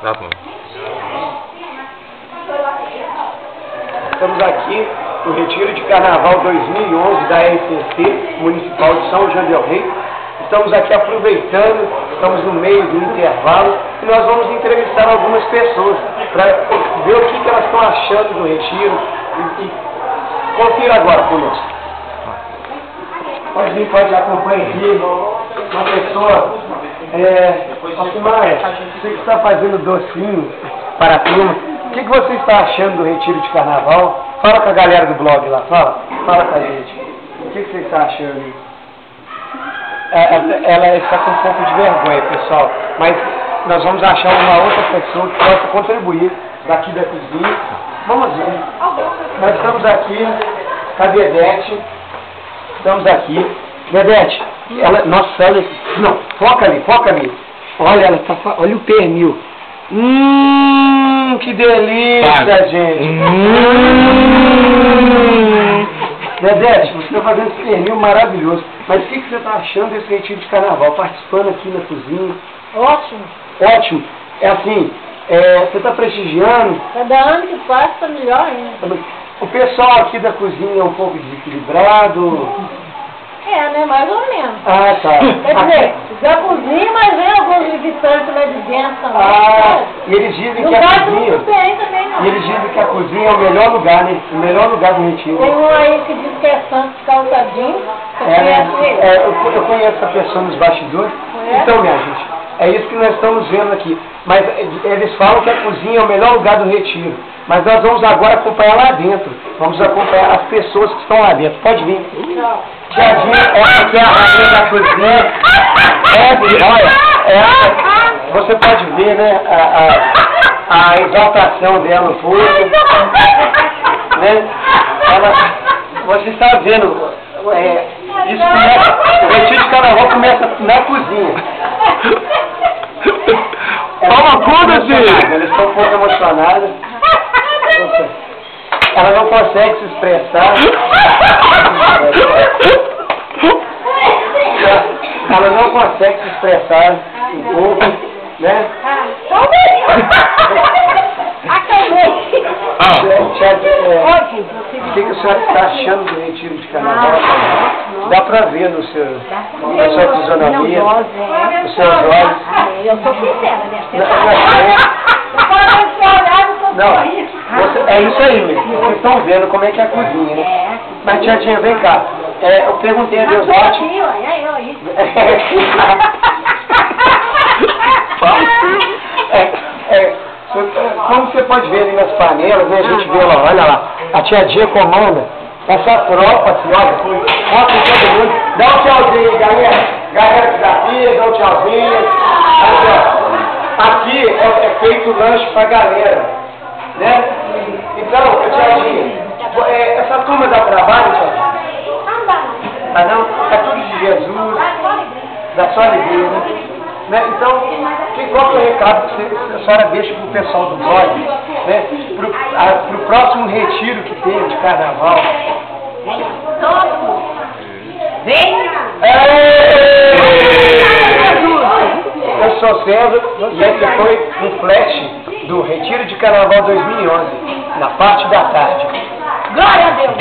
Tá bom. Estamos aqui no Retiro de Carnaval 2011 da RCC Municipal de São João del Rei. Estamos aqui aproveitando, estamos no meio do intervalo e nós vamos entrevistar algumas pessoas para ver o que elas estão achando do retiro e confira agora conosco. Pode vir, pode acompanhar aqui uma pessoa, Alcimaia, você que está fazendo docinho para a turma, o que você está achando do retiro de carnaval? Fala com a galera do blog lá, fala com a gente. O que você está achando aí? Ela está com um pouco de vergonha, pessoal, mas nós vamos achar uma outra pessoa que possa contribuir daqui da cozinha. Vamos ver. Nós estamos aqui com a Dedete. Estamos aqui. Dedete, nossa, olha, não, foca ali. Olha, olha o pernil. Que delícia, gente. Dedete, você está fazendo esse pernil maravilhoso. Mas o que você está achando desse retiro de carnaval? Participando aqui na cozinha? Ótimo. Ótimo. É assim, você está prestigiando? Cada ano que passa está melhor ainda. O pessoal aqui da cozinha é um pouco desequilibrado? Né? Mais ou menos. Ah, tá. Quer dizer, da cozinha, mas vem alguns visitantes lá de dentro também. E eles dizem não que a vai cozinha... tudo bem também, não. E eles dizem que a cozinha é o melhor lugar, né? O melhor lugar do retiro. Tem um aí que diz que é Santos Calçadinho. Eu conheço essa pessoa nos bastidores. Então, minha gente, é isso que nós estamos vendo aqui. Mas eles falam que a cozinha é o melhor lugar do retiro. Mas nós vamos agora acompanhar lá dentro. Vamos acompanhar as pessoas que estão lá dentro. Pode vir. Tiadinha, essa aqui é a rainha da cozinha. Olha, você pode ver, né, a exaltação dela no público. Né? Você está vendo, isso começa, o retiro de carnaval começa na cozinha. Toma conta, filho! Elas estão um pouco emocionadas. Ela não consegue se expressar. Ela não consegue se expressar um pouco, né? O que a senhora está achando do retiro de carnaval? Dá para ver na sua fisionomia, nos seus olhos. Eu sou sincera, né? Não, é isso aí, mesmo. Vocês estão vendo como é que é a cozinha, né? Mas, tiadinha, vem cá. Eu perguntei a Deus como você pode ver ali nas panelas, né? A gente vê lá, olha lá. A tiadinha comanda essa tropa, assim, olha. Mostra todo mundo. Dá um tchauzinho aí, galera. Galera que dá pia, dá um tchauzinho. Aqui é feito lanche pra galera, né? Então, tiadinha, essa turma dá trabalho, tiadinha? Ah, não? É tudo de Jesus, da sua alegria, né? Então, qual que é o recado que a senhora deixa pro pessoal do blog, né? Pro próximo retiro que tem de carnaval? Eu sou César e esse foi um flash do Retiro de Carnaval 2011, na parte da tarde. Glória a Deus!